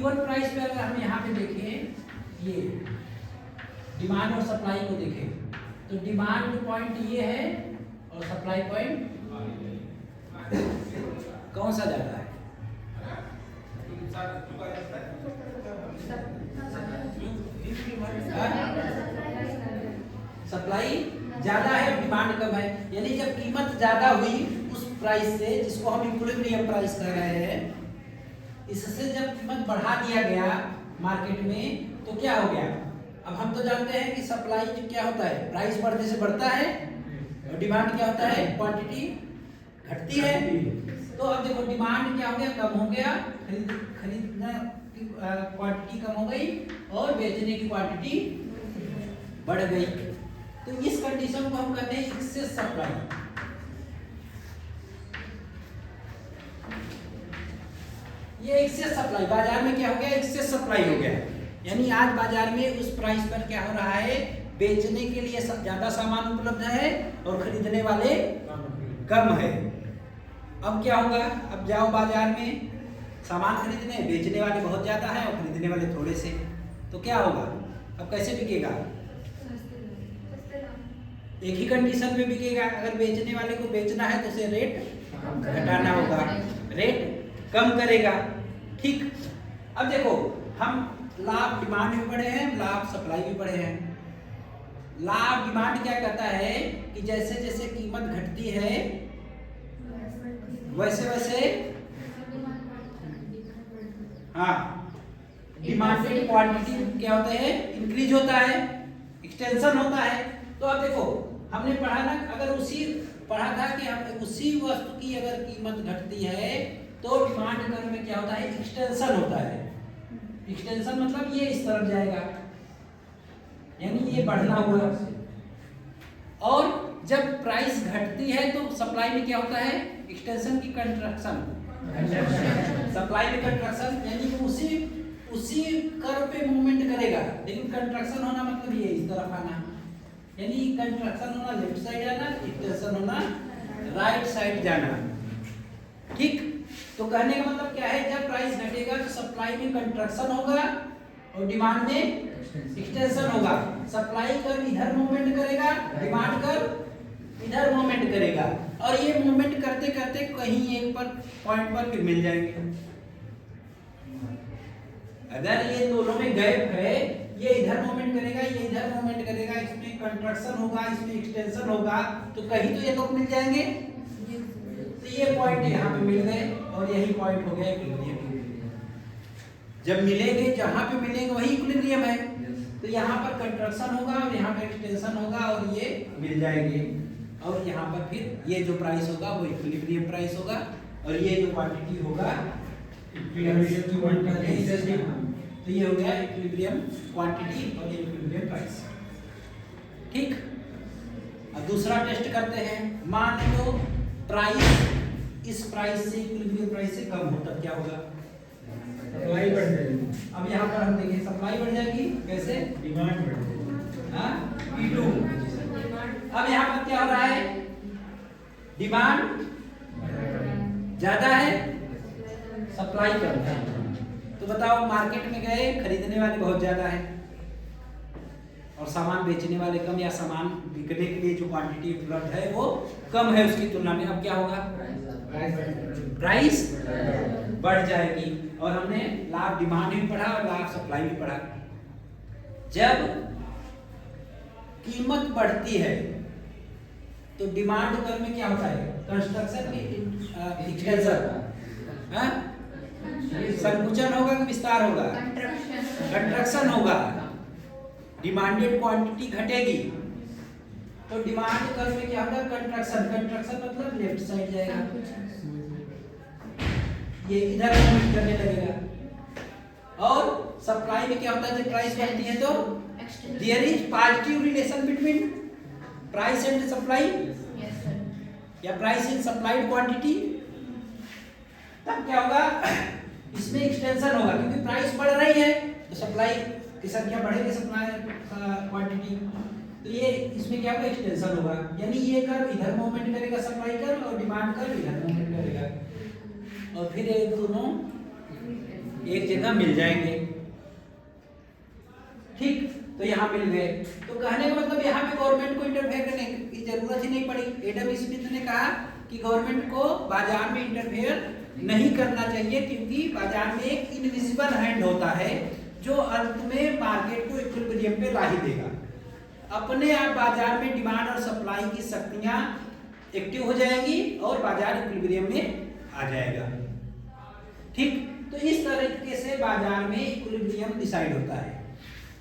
Given price पे अगर हम यहाँ पे देखें, ये डिमांड और सप्लाई को देखें, तो डिमांड पॉइंट ये है और सप्लाई पॉइंट कौन सा ज्यादा है? सप्लाई ज्यादा है, डिमांड कम है। यानी जब कीमत ज्यादा हुई उस प्राइस से, जिसको हम इक्विलिब्रियम प्राइस कह रहे हैं, इससे जब कीमत बढ़ा दिया गया मार्केट में, तो क्या हो गया? अब हम तो जानते हैं कि सप्लाई जो क्या होता है, प्राइस बढ़ने से बढ़ता है, और डिमांड क्या होता है, क्वांटिटी घटती है। तो अब देखो डिमांड क्या हो गया, कम हो गया, खरीदना की क्वांटिटी कम हो गई और बेचने की क्वांटिटी बढ़ गई। तो इस कंडीशन को हम कहते हैं एक्सेस सप्लाई। ये एक्सेस सप्लाई, बाजार में क्या हो गया, एक्सेस सप्लाई हो गया। यानी आज बाजार में उस प्राइस पर क्या हो रहा है, बेचने के लिए ज्यादा सामान उपलब्ध है और खरीदने वाले कम है। अब क्या होगा, अब जाओ बाजार में सामान खरीदने, बेचने वाले बहुत ज्यादा है और खरीदने वाले थोड़े से, तो क्या होगा, अब कैसे बिकेगा? एक ही कंडीशन में बिकेगा। अगर बेचने वाले को बेचना है तो उसे रेट घटाना होगा, रेट कम करेगा। ठीक। अब देखो हम लाभ डिमांड भी पढ़े हैं, लाभ सप्लाई भी पढ़े हैं। लाभ डिमांड क्या कहता है कि जैसे जैसे कीमत घटती है वैसे वैसे हाँ डिमांडेड क्वांटिटी क्या होता है, इंक्रीज होता है, एक्सटेंशन होता है। तो अब देखो हमने पढ़ा ना, अगर पढ़ा था कि हम उसी वस्तु की अगर कीमत घटती है तो डिमांड कर्व में क्या होता है, एक्सटेंशन होता है। एक्सटेंशन मतलब ये इस तरफ जाएगा, यानी ये बढ़ना हुआ। और जब प्राइस घटती है तो सप्लाई में क्या होता है, एक्सटेंशन की कंट्रैक्शन, सप्लाई में कंट्रैक्शन, यानी कि उसी कर्व पे मूवमेंट करेगा। लेकिन कंट्रैक्शन होना मतलब ये इस तरफ आना, यानी कंट्रैक्शन होना लेफ्ट साइड जाना, एक्सटेंशन होना राइट साइड जाना। ठीक। तो कहने का मतलब क्या है, जब प्राइस घटेगा तो सप्लाई में कंट्रैक्शन होगा और डिमांड में एक्सटेंशन होगा। सप्लाई कर्व इधर मूवमेंट करेगा, डिमांड कर्व इधर मूवमेंट करेगा, और ये मूवमेंट करते करते कहीं एक पर पॉइंट पर फिर मिल जाएंगे। अगर ये दोनों में गैप है, ये इधर मूवमेंट करेगा, ये इधर मूवमेंट करेगा, इसमें कंट्रैक्शन होगा, इसमें एक्सटेंशन होगा, तो कहीं तो ये लोग मिल जाएंगे। तो ये पॉइंट यहाँ पे मिल गए और यही पॉइंट हो गया इक्विलिब्रियम। जब मिलेंगे, जहाँ पे मिलेंगे वही इक्विलिब्रियम है। तो यहाँ पर कंट्रैक्शन होगा और यहाँ पे एक्सटेंशन होगा और ये मिल जाएंगे, और यहाँ पर फिर ये जो प्राइस होगा वो इक्विलिब्रियम प्राइस होगा, और ये जो क्वांटिटी होगा तो ये हो गया इक्विलिब्रियम क्वांटिटी और ये इक्विलिब्रियम प्राइस। ठीक। अब दूसरा टेस्ट करते हैं। मान लो प्राइस इस प्राइस से इक्विलिब्रियम प्राइस से कम हो, तब क्या होगा, सप्लाई बढ़ जाएगी। अब यहाँ पर हम देखें सप्लाई बढ़ जाएगी, कैसे, डिमांड बढ़ जाएगी। हाँ P2। अब यहाँ पर क्या हो रहा है, डिमांड ज्यादा है, सप्लाई कम है। तो बताओ मार्केट में गए, खरीदने वाले बहुत ज्यादा है और सामान बेचने वाले कम, या सामान बिकने के लिए जो क्वांटिटी उपलब्ध है वो कम है उसकी तुलना में। अब क्या होगा, प्राइस बढ़ जाएगी। और हमने लाभ डिमांड भी पढ़ा और लाभ सप्लाई भी पढ़ा। जब कीमत बढ़ती है तो डिमांड कर्व में क्या होता है, कंस्ट्रक्शन की एक्सटेंशन, संकुचन होगा कि विस्तार होगा, कंट्रैक्शन होगा। डिमांडेड क्वांटिटी घटेगी तो डिमांड कर्व में क्या होगा, कंट्रैक्शन। कंट्रैक्शन मतलब लेफ्ट साइड जाएगा, ये इधर मूव करने लगेगा। और सप्लाई में क्या होता है, जब प्राइस बढ़ती है तो there is positive relation between price and supply, या प्राइस एंड सप्लाइड क्वांटिटी। तब क्या होगा, इसमें एक्सटेंशन होगा, क्योंकि प्राइस बढ़ रही है तो सप्लाई की संख्या बढ़ेगी, सप्लाई क्वांटिटी, तो ये इसमें क्या होगा, एक्सटेंशन होगा। यानी ये कर्व इधर मूवमेंट करेगा, सप्लाई कर्व, और डिमांड कर्व इधर मूवमेंट करेगा, और फिर ये दोनों एक जगह मिल जाएंगे। ठीक, तो यहाँ मिल गए। तो कहने का मतलब यहाँ पे गवर्नमेंट को इंटरफेयर करने की जरूरत ही नहीं पड़ी। एडम स्मिथ ने कहा कि गवर्नमेंट को बाजार में इंटरफेयर नहीं करना चाहिए, क्योंकि बाजार में एक इनविजिबल हैंड होता है जो अंत में मार्केट को इक्विलिब्रियम पे ला ही देगा। अपने आप बाजार में डिमांड और सप्लाई की शक्तियां एक्टिव हो जाएंगी और बाजार इक्विलिब्रियम में आ जाएगा। ठीक, तो इस तरीके से बाजार में इक्विलिब्रियम डिसाइड होता है।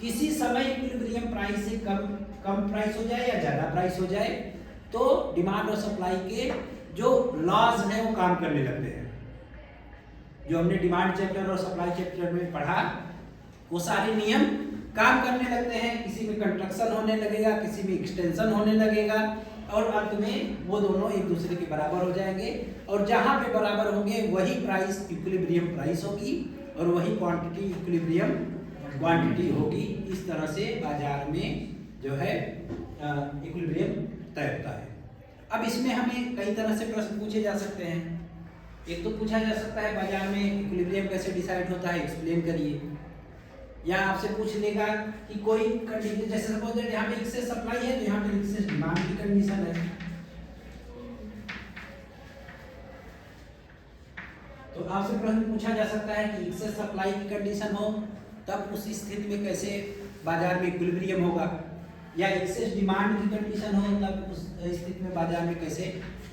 किसी समय इक्विलिब्रियम प्राइस से कम प्राइस हो जाए या ज्यादा प्राइस हो जाए तो डिमांड और सप्लाई के जो लॉज हैं वो काम करने लगते हैं। जो हमने डिमांड चैप्टर और सप्लाई चैप्टर में पढ़ा वो सारे नियम काम करने लगते हैं। किसी में कंस्ट्रक्शन होने लगेगा, किसी में एक्सटेंशन होने लगेगा और अंत में वो दोनों एक दूसरे के बराबर हो जाएंगे। और जहां पे बराबर होंगे वही प्राइस इक्विलिब्रियम प्राइस होगी और वही क्वांटिटी इक्विलिब्रियम क्वांटिटी होगी। इस तरह से बाजार में जो है इक्विलिब्रियम तय होता है। अब इसमें हमें कई तरह से प्रश्न पूछे जा सकते हैं। एक तो पूछा जा सकता है बाजार में इक्विलिब्रियम कैसे डिसाइड होता है, एक्सप्लेन करिए। या आपसे पूछ लेगा कि कोई कंडीशन, जैसे सपोज दैट यहाँ पे एक्सेस सप्लाई है तो यहाँ पे एक्सेस डिमांड की कंडीशन है, तो आपसे प्रश्न पूछा जा सकता है कि एक्सेस सप्लाई की कंडीशन हो तब उस स्थिति में कैसे बाजार में इक्विलिब्रियम होगा, या एक्सेस डिमांड की कंडीशन हो तब उस स्थिति में बाजार में कैसे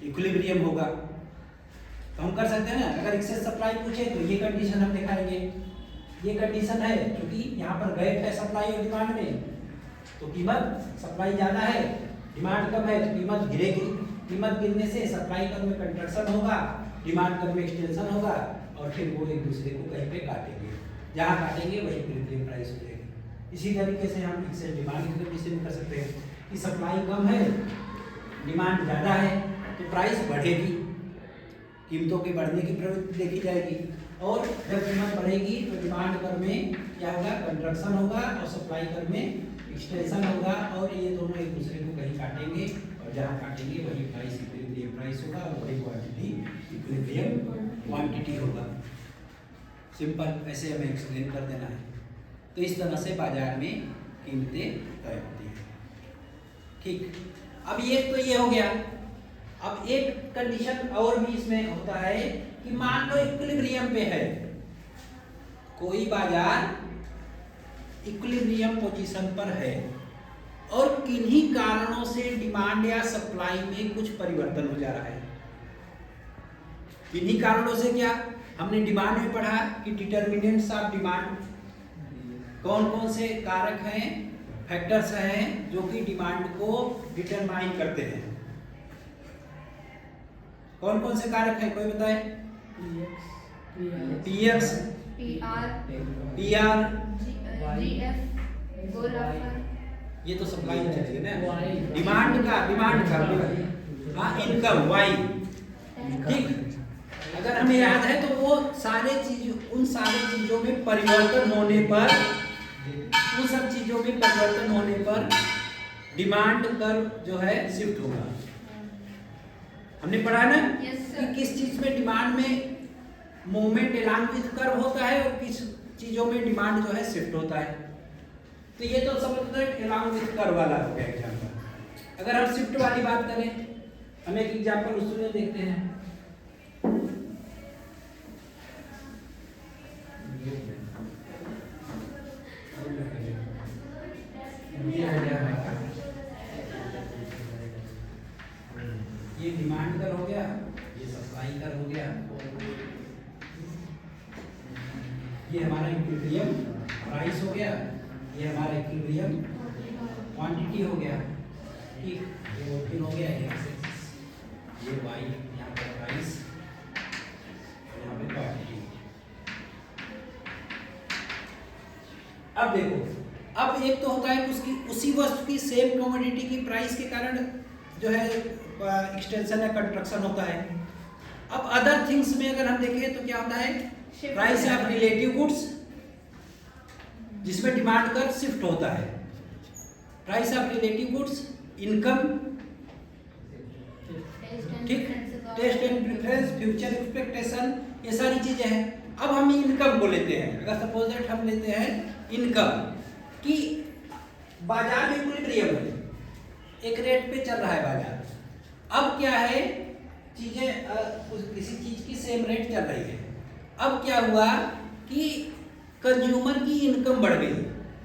इक्विलिब्रियम होगा। तो हम कर सकते हैं ना, अगर एक्सेस सप्लाई पूछे तो ये कंडीशन हम दिखाएंगे। ये कंडीशन है क्योंकि यहाँ पर गैप है सप्लाई और डिमांड में, तो कीमत सप्लाई ज़्यादा है डिमांड कम है तो कीमत गिरेगी। कीमत गिरने से सप्लाई कर्व में कंट्रक्शन होगा, डिमांड कर्व में एक्सटेंशन होगा और फिर वो एक दूसरे को कहीं पे काटेंगे, जहाँ काटेंगे वही इक्विलिब्रियम प्राइस हो जाएगी। इसी तरीके से हम एक्सेस डिमांड की कंडीशन में कर सकते हैं कि सप्लाई कम है डिमांड ज़्यादा है तो प्राइस बढ़ेगी, कीमतों के बढ़ने की प्रवृत्ति देखी जाएगी। और जब कीमत बढ़ेगी तो डिमांड कर्व में क्या होगा, कंट्रक्शन होगा और सप्लाई कर्व में एक्सटेंशन होगा और ये दोनों एक दूसरे को कहीं काटेंगे और जहाँ काटेंगे वही प्राइस इक्विलिब्रियम प्राइस होगा और वही क्वांटिटी इक्विलिब्रियम क्वांटिटी होगा। सिंपल, ऐसे हमें एक्सप्लेन कर देना है। तो इस तरह से बाजार में कीमतें तय होती हैं। ठीक, अब ये तो ये हो गया। अब एक कंडीशन और भी इसमें होता है कि मान लो इक्विलिब्रियम पे है, कोई बाजार इक्विलिब्रियम पोजीशन पर है और किन्हीं कारणों से डिमांड या सप्लाई में कुछ परिवर्तन हो जा रहा है। किन्हीं कारणों से क्या, हमने डिमांड में पढ़ा कि डिटर्मिनेंट्स ऑफ डिमांड कौन कौन से कारक हैं, फैक्टर्स हैं जो कि डिमांड को डिटरमाइन करते हैं। कौन कौन से कारक हैं, कोई बताए? पीएक्स, पीआर, ये तो सप्लाई में चलेगा ना, डिमांड का हाँ, इनकम वाई। ठीक, अगर हमें याद है तो वो सारे चीज, उन सारे चीजों में परिवर्तन होने पर, उन सब चीजों में परिवर्तन होने पर डिमांड कर्व जो है शिफ्ट होगा। हमने पढ़ा ना कि किस चीज में डिमांड में मूवमेंट एलॉन्ग विद कर्व होता है और किस चीजों में डिमांड जो है शिफ्ट होता है। तो ये तो समझते हैं एलॉन्ग विद कर्व वाला हो गया एग्जांपल। अगर हम शिफ्ट वाली बात करें, हम एक एग्जांपल उसमें देखते हैं। ये डिमांड कर हो गया, ये सप्लाई कर हो गया, ये हमारा इक्विलिब्रियम प्राइस हो गया, ये हमारा इक्विलिब्रियम क्वांटिटी हो गया। ठीक, ये ओपन हो गया, ये वाई यहाँ पर प्राइस और यहाँ पे क्वांटिटी। अब देखो, अब एक तो होता है कि उसकी उसी वस्तु की सेम कमोडिटी की प्राइस के कारण जो है एक्सटेंशन या कंस्ट्रक्शन होता है। अब अदर थिंग्स में अगर हम देखें तो क्या होता है, प्राइस ऑफ रिलेटिव गुड्स, जिसमें डिमांड कर्व शिफ्ट होता है। Price of relative goods, income, ठीक, taste and preference, future expectation, ये सारी चीजें हैं। अब हम इनकम को लेते हैं। अगर सपोज दैट हम लेते हैं इनकम कि बाजार में इक्विलिब्रियम है, एक रेट पे चल रहा है बाजार। अब क्या है, चीजें किसी चीज की सेम रेट चल रही है। अब क्या हुआ कि कंज्यूमर की इनकम बढ़ गई,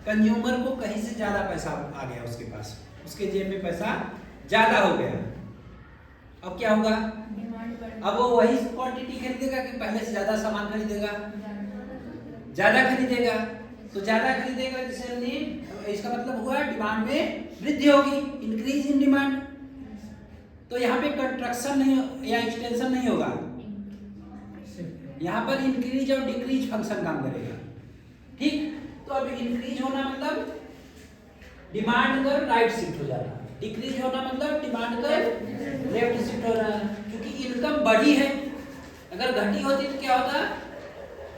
कंज्यूमर को कहीं से ज्यादा पैसा आ गया, उसके पास, उसके जेब में पैसा ज्यादा हो गया। अब क्या होगा, अब वो वही क्वांटिटी खरीदेगा कि पहले से ज्यादा सामान खरीदेगा? ज्यादा खरीदेगा। तो ज्यादा खरीदेगा जिससे हमने, इसका मतलब हुआ डिमांड में वृद्धि होगी, इंक्रीज इन डिमांड। तो यहाँ पे कंट्रक्शन नहीं या एक्सटेंशन नहीं होगा, यहाँ पर इंक्रीज और डिक्रीज फंक्शन काम करेगा। ठीक, तो अब इंक्रीज होना मतलब डिमांड कर राइट शिफ्ट हो जाना, डिक्रीज होना मतलब डिमांड कर लेफ्ट शिफ्ट हो रहा है। क्योंकि इनकम बढ़ी है, अगर घटी होती तो क्या होता,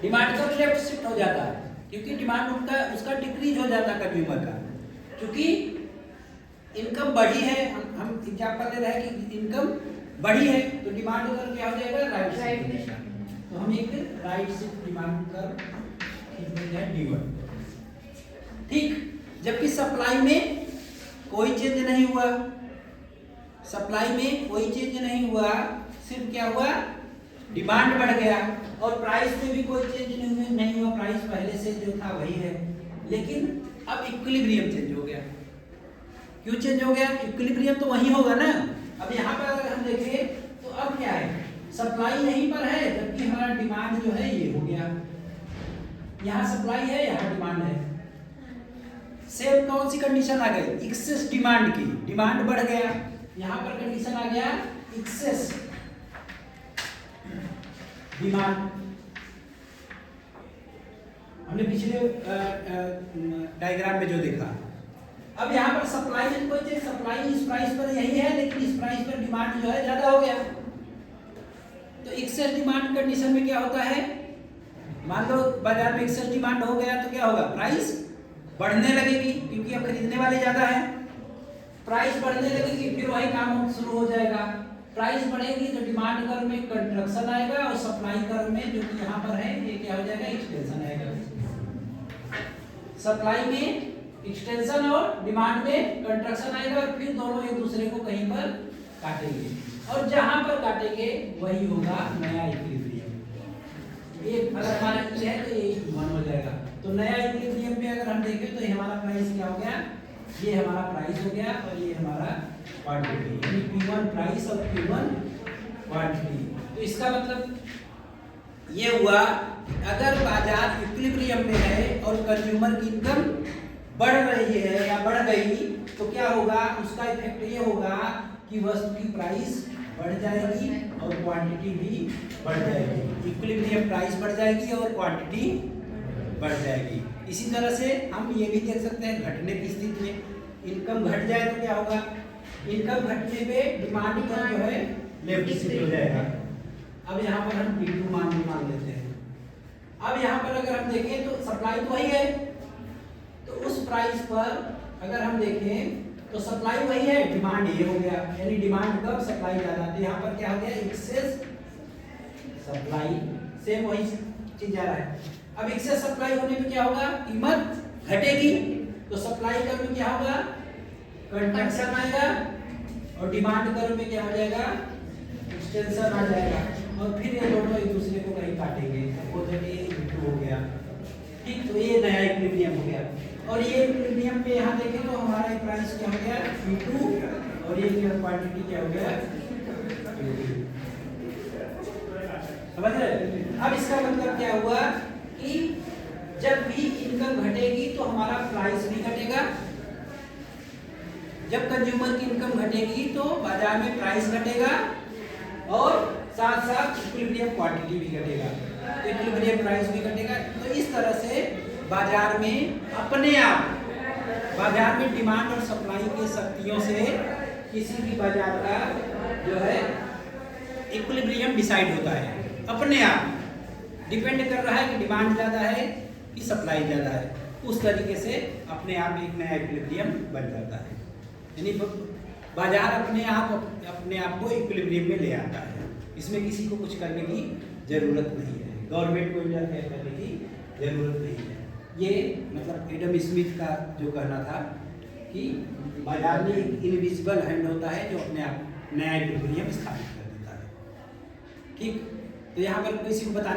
डिमांड कर लेफ्ट शिफ्ट हो जाता, क्योंकि डिमांड उनका उसका डिक्रीज हो जाता कंज्यूमर का। क्योंकि इनकम बढ़ी है, हम एग्जांपल ले रहे हैं कि इनकम बढ़ी है तो डिमांड उधर क्या हो जाएगा, राइट शिफ्ट। तो हम एक राइट शिफ्ट डिमांड कर खींचते हैं D1। ठीक, जबकि सप्लाई में कोई चेंज नहीं हुआ, सप्लाई में कोई चेंज नहीं हुआ, सिर्फ क्या हुआ, डिमांड बढ़ गया। और प्राइस में भी कोई चेंज नहीं हुआ, प्राइस पहले से जो था वही है। लेकिन अब इक्विलिब्रियम चेंज हो गया। क्यों चेंज हो गया, इक्विलिब्रियम तो वही होगा ना। अब यहाँ पर अगर हम देखें तो अब क्या है, सप्लाई यहीं पर है, जबकि हमारा डिमांड जो है ये हो गया। यहाँ सप्लाई है, यहाँ डिमांड है। सेम कौन सी कंडीशन आ गई, एक्सेस डिमांड की, डिमांड बढ़ गया। यहाँ पर कंडीशन आ गया एक्सेस डिमांड। हमने पिछले डायग्राम में जो देखा। अब यहाँ पर सप्लाई में कोई चीज, सप्लाई इस प्राइस पर यही है, लेकिन इस प्राइस पर डिमांड जो है ज्यादा हो गया। तो एक्सेस डिमांड कंडीशन में क्या होता है, मान लो बाजार में एक्सेस डिमांड हो गया तो क्या होगा, प्राइस बढ़ने लगेगी, क्योंकि अब खरीदने वाले ज्यादा है। प्राइस बढ़ने लगेगी, फिर वही काम शुरू हो जाएगा। प्राइस बढ़ेगी तो डिमांड कर्व में कंट्रक्शन आएगा, और सप्लाई कर्व में जो कि यहाँ पर है ये क्या हो जाएगा, एक्सटेंशन आएगा। सप्लाई में एक्सटेंशन और डिमांड में कंट्रक्शन आएगा, और फिर दोनों एक दूसरे को कहीं पर काटेंगे, और जहां पर काटेंगे वही होगा नया इक्विलिब्रियम। ये अगर हमारा ई है तो ये वन हो जाएगा। तो नया इक्विलिब्रियम में अगर हम देखें तो ये हमारा प्राइस क्या हो गया, ये हमारा प्राइस हो गया, और ये हमारा क्वांटिटी, यानी P1 प्राइस और Q1 क्वांटिटी। तो इसका मतलब ये हुआ, अगर बाजार इक्विलिब्रियम में है और कंज्यूमर की इनकम बढ़ रही है या बढ़ गई तो क्या होगा, उसका इफेक्ट ये होगा कि वस्तु की प्राइस बढ़ जाएगी और क्वांटिटी भी बढ़ जाएगी। इक्विलिब्रियम प्राइस बढ़ जाएगी और क्वांटिटी बढ़ जाएगी। इसी तरह से हम ये भी देख सकते हैं, घटने की स्थिति में इनकम घट जाए तो क्या होगा, इनकम घटने पे डिमांड पर जो है लेफ्ट शिफ्ट हो जाएगा। अब यहाँ पर हम P2 मान लेते हैं। अब यहाँ पर अगर हम देखें तो सप्लाई तो वही है, तो उस प्राइस पर अगर हम देखें तो सप्लाई वही है, डिमांड ये हो गया, यानी डिमांड कब, सप्लाई ज्यादा। तो यहाँ पर क्या हो गया, एक्सेस सप्लाई, सेम वही चीज जा रहा है। अब एक्सेस सप्लाई होने पे क्या होगा, कीमत घटेगी, तो सप्लाई कर्व में क्या होगा, कंट्रक्शन आएगा, और डिमांड कर्व में क्या हो जाएगा, एक्सटेंशन आ जाएगा, और फिर ये दोनों एक दूसरे को कहीं काटेंगे। सपोज ये हो गया, ठीक, तो ये नया इक्विलिब्रियम हो गया। और ये इक्विलिब्रियम पे यहाँ देखें तो हमारा प्राइस क्या हो गया, P2, और ये क्या क्वांटिटी क्या हो गया, Q2। समझ रहे? अब इसका मतलब क्या हुआ कि जब भी इनकम घटेगी तो हमारा प्राइस भी घटेगा। जब कंज्यूमर की इनकम घटेगी तो बाजार में प्राइस घटेगा, और साथ साथ इक्विलिब्रियम क्वांटिटी भी घटेगा, तो इक्विलिब्रियम प्राइस भी घटेगा। तो इस तरह से बाजार में अपने आप, बाजार में डिमांड और सप्लाई के शक्तियों से किसी भी बाजार का जो है इक्विलिब्रियम डिसाइड होता है। अपने आप डिपेंड कर रहा है कि डिमांड ज़्यादा है कि सप्लाई ज़्यादा है, उस तरीके से अपने आप एक नया इक्विलिब्रियम बन जाता है। यानी बाजार अपने आप को इक्विलिब्रियम में ले आता है, इसमें किसी को कुछ करने की जरूरत नहीं है। गवर्नमेंट को इंटरफेयर करने की जरूरत नहीं है। ये मतलब एडम स्मिथ का जो कहना था कि बाजार में एक इनविजिबल हैंड होता है जो अपने आप नया इक्विलिब्रियम स्थापित कर देता है। ठीक, तो यहाँ पर किसी को बताने